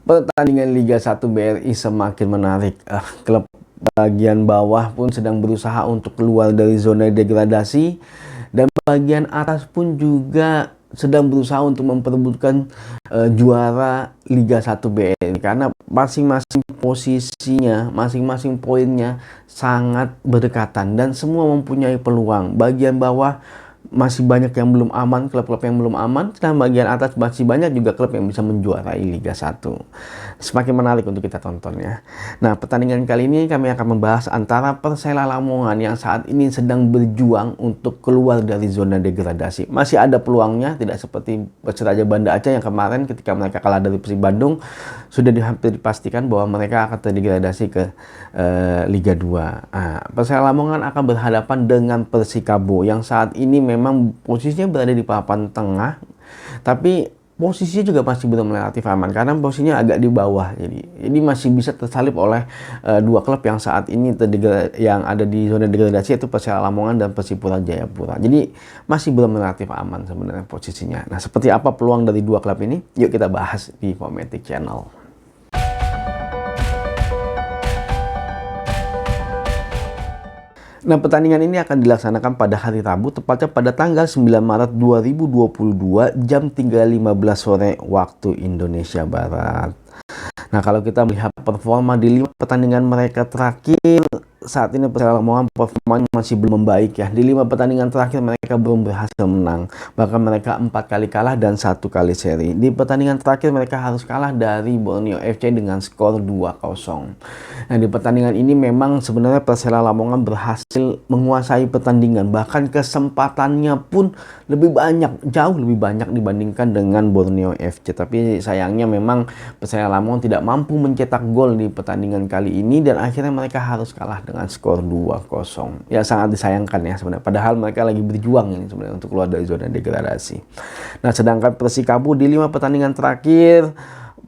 Pertandingan Liga 1 BRI semakin menarik. Klub bagian bawah pun sedang berusaha untuk keluar dari zona degradasi, dan bagian atas pun juga sedang berusaha untuk memperebutkan juara Liga 1 BRI, karena masing-masing posisinya, masing-masing poinnya sangat berdekatan dan semua mempunyai peluang. Bagian bawah masih banyak yang belum aman, klub-klub yang belum aman, dan bagian atas masih banyak juga klub yang bisa menjuarai Liga 1. Semakin menarik untuk kita tonton ya. Nah, pertandingan kali ini kami akan membahas antara Persela Lamongan yang saat ini sedang berjuang untuk keluar dari zona degradasi. Masih ada peluangnya, tidak seperti Persiraja Banda Aceh yang kemarin ketika mereka kalah dari Persib Bandung sudah hampir dipastikan bahwa mereka akan terdegradasi ke Liga 2. Persela Lamongan akan berhadapan dengan Persikabo yang saat ini memang posisinya berada di papan tengah, tapi posisinya juga masih belum relatif aman karena posisinya agak di bawah. Jadi masih bisa tersalip oleh dua klub yang saat ini yang ada di zona degradasi, yaitu Persela Lamongan dan Persipura Jayapura. Jadi masih belum relatif aman sebenarnya posisinya. Nah, seperti apa peluang dari dua klub ini? Yuk kita bahas di Pometic Channel. Nah, pertandingan ini akan dilaksanakan pada hari Rabu, tepatnya pada tanggal 9 Maret 2022 jam 3.15 sore waktu Indonesia Barat. Nah, kalau kita melihat performa di 5 pertandingan mereka terakhir, saat ini Persela Lamongan performanya masih belum membaik ya. Di 5 pertandingan terakhir mereka belum berhasil menang. Bahkan mereka 4 kali kalah dan 1 kali seri. Di pertandingan terakhir mereka harus kalah dari Borneo FC dengan skor 2-0. Nah, di pertandingan ini memang sebenarnya Persela Lamongan berhasil menguasai pertandingan. Bahkan kesempatannya pun lebih banyak, jauh lebih banyak dibandingkan dengan Borneo FC. Tapi sayangnya memang Persela Lamongan tidak mampu mencetak gol di pertandingan kali ini dan akhirnya mereka harus kalah dengan skor 2-0. Ya, sangat disayangkan ya sebenarnya. Padahal mereka lagi berjuang ini sebenarnya untuk keluar dari zona degradasi. Nah, sedangkan Persikabo di 5 pertandingan terakhir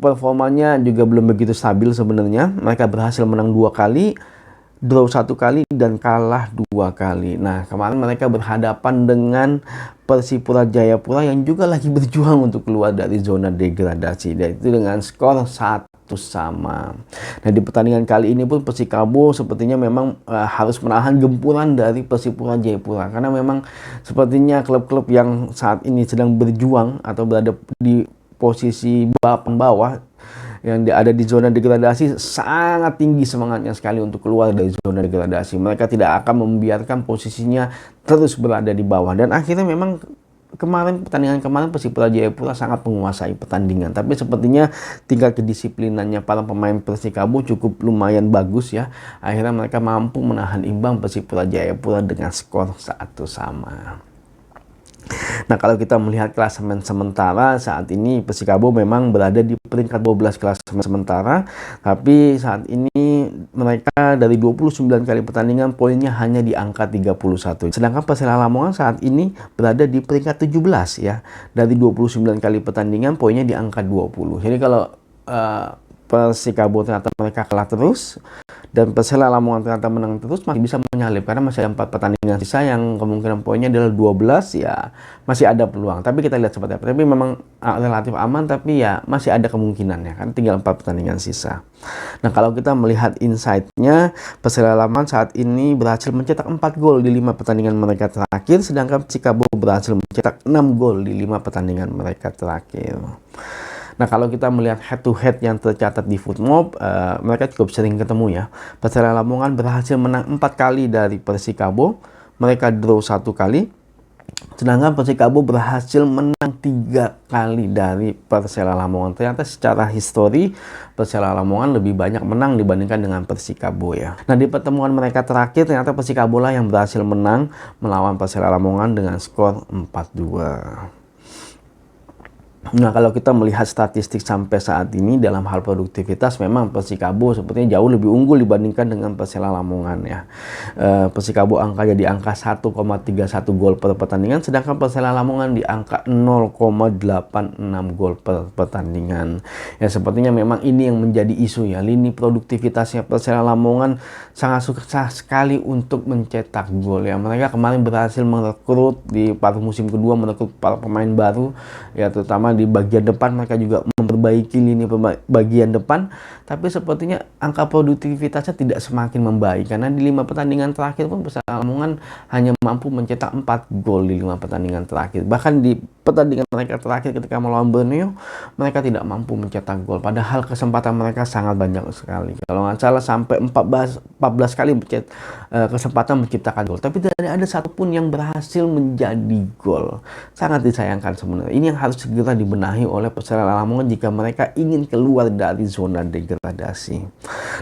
performanya juga belum begitu stabil sebenarnya. Mereka berhasil menang 2 kali, draw 1 kali, dan kalah 2 kali. Nah, kemarin mereka berhadapan dengan Persipura Jayapura yang juga lagi berjuang untuk keluar dari zona degradasi, yaitu dengan skor 1-1. Nah, di pertandingan kali ini pun Persikabo sepertinya memang harus menahan gempuran dari Persipura Jayapura, karena memang sepertinya klub-klub yang saat ini sedang berjuang atau berada di posisi papan bawah yang ada di zona degradasi sangat tinggi semangatnya sekali untuk keluar dari zona degradasi. Mereka tidak akan membiarkan posisinya terus berada di bawah, dan akhirnya memang pertandingan kemarin Persipura Jayapura sangat menguasai pertandingan, tapi sepertinya tingkat kedisiplinannya para pemain Persikabo cukup lumayan bagus ya. Akhirnya mereka mampu menahan imbang Persipura Jayapura dengan skor 1-1. Nah, kalau kita melihat klasemen sementara saat ini Persikabo memang berada di peringkat 12 klasemen sementara, tapi saat ini mereka dari 29 kali pertandingan poinnya hanya di angka 31. Sedangkan Persela Lamongan saat ini berada di peringkat 17 ya. Dari 29 kali pertandingan poinnya di angka 20. Jadi kalau Persikabo ternyata mereka kalah terus dan Persela Lamongan ternyata menang terus, masih bisa menyalip karena masih ada 4 pertandingan sisa yang kemungkinan poinnya adalah 12 ya, masih ada peluang. Tapi kita lihat seperti apa. Tapi memang relatif aman, tapi ya masih ada kemungkinan ya, kan tinggal 4 pertandingan sisa. Nah, kalau kita melihat insight-nya, Persela Lamongan saat ini berhasil mencetak 4 gol di 5 pertandingan mereka terakhir, sedangkan Persikabo berhasil mencetak 6 gol di 5 pertandingan mereka terakhir. Nah, kalau kita melihat head to head yang tercatat di Footmob, mereka cukup sering ketemu ya. Persela Lamongan berhasil menang 4 kali dari Persikabo, mereka draw 1 kali. Sedangkan Persikabo berhasil menang 3 kali dari Persela Lamongan. Ternyata secara histori Persela Lamongan lebih banyak menang dibandingkan dengan Persikabo ya. Nah, di pertemuan mereka terakhir ternyata Persikabo lah yang berhasil menang melawan Persela Lamongan dengan skor 4-2. Nah, kalau kita melihat statistik sampai saat ini dalam hal produktivitas, memang Persikabo sepertinya jauh lebih unggul dibandingkan dengan Persela Lamongan ya. Persikabo angkanya di angka 1,31 gol per pertandingan, sedangkan Persela Lamongan di angka 0,86 gol per pertandingan. Ya, sepertinya memang ini yang menjadi isu ya. Lini produktivitasnya Persela Lamongan sangat sukses sekali untuk mencetak gol ya. Mereka kemarin berhasil merekrut di paruh musim kedua, merekrut para pemain baru ya, terutama terutama di bagian depan mereka juga memperbaiki lini bagian depan, tapi sepertinya angka produktivitasnya tidak semakin membaik karena di 5 pertandingan terakhir pun Persela Lamongan hanya mampu mencetak 4 gol di 5 pertandingan terakhir. Bahkan di pertandingan mereka terakhir ketika melawan Borneo, mereka tidak mampu mencetak gol, padahal kesempatan mereka sangat banyak sekali. Kalau nggak salah sampai 14 kali kesempatan menciptakan gol, tapi tidak ada satupun yang berhasil menjadi gol. Sangat disayangkan sebenarnya. Ini yang harus segera dibenahi oleh Persela Lamongan jika mereka ingin keluar dari zona degradasi.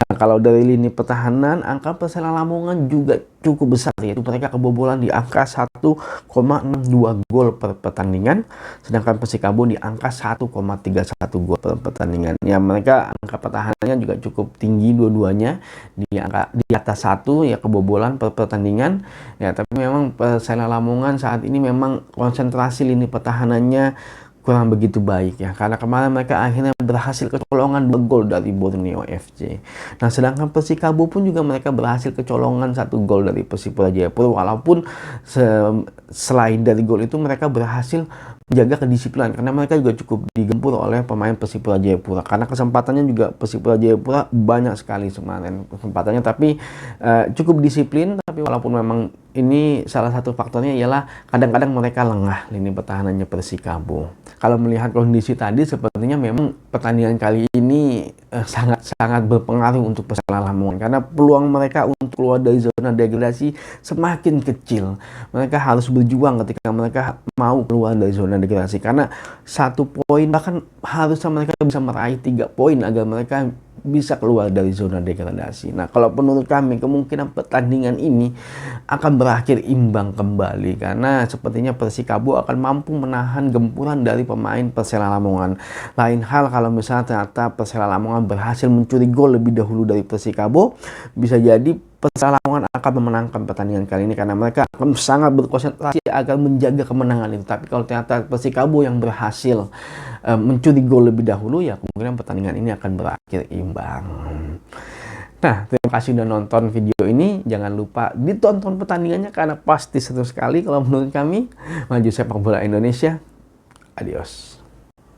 Nah, kalau dari lini pertahanan, angka Persela Lamongan juga cukup besar, yaitu mereka kebobolan di angka 1,62 gol per pertandingan, sedangkan Persikabo di angka 1,31 gol per pertandingan. Ya, mereka angka pertahanannya juga cukup tinggi dua-duanya, di atas 1 ya kebobolan per pertandingan. Ya, tapi memang Persela Lamongan saat ini memang konsentrasi lini pertahanannya kurang begitu baik ya, karena kemarin mereka akhirnya berhasil kecolongan 2 gol dari Borneo FC. Nah, sedangkan Persikabo pun juga mereka berhasil kecolongan 1 gol dari Persipura Jayapura, walaupun selain dari gol itu mereka berhasil menjaga kedisiplinan karena mereka juga cukup digempur oleh pemain Persipura Jayapura, karena kesempatannya juga Persipura Jayapura banyak sekali kemarin kesempatannya, tapi cukup disiplin. Tapi walaupun memang ini salah satu faktornya ialah kadang-kadang mereka lengah lini pertahanannya Persikabo. Kalau melihat kondisi tadi, sepertinya memang pertandingan kali ini sangat-sangat berpengaruh untuk Persela Lamongan karena peluang mereka untuk keluar dari zona degradasi semakin kecil. Mereka harus berjuang ketika mereka mau keluar dari zona degradasi, karena 1 poin, bahkan harusnya mereka bisa meraih 3 poin agar mereka bisa keluar dari zona degradasi. Nah, kalau menurut kami kemungkinan pertandingan ini akan berakhir imbang kembali karena sepertinya Persikabo akan mampu menahan gempuran dari pemain Persela Lamongan. Lain hal kalau misalnya ternyata Persela Lamongan berhasil mencuri gol lebih dahulu dari Persikabo, bisa jadi Persela Lamongan akan memenangkan pertandingan kali ini karena mereka akan sangat berkonsentrasi agar menjaga kemenangan itu. Tapi kalau ternyata Persikabo yang berhasil mencuri gol lebih dahulu, ya kemungkinan pertandingan ini akan berakhir imbang. Nah, terima kasih sudah nonton video ini. Jangan lupa ditonton pertandingannya karena pasti seru sekali kalau menurut kami. Maju sepak bola Indonesia. Adios.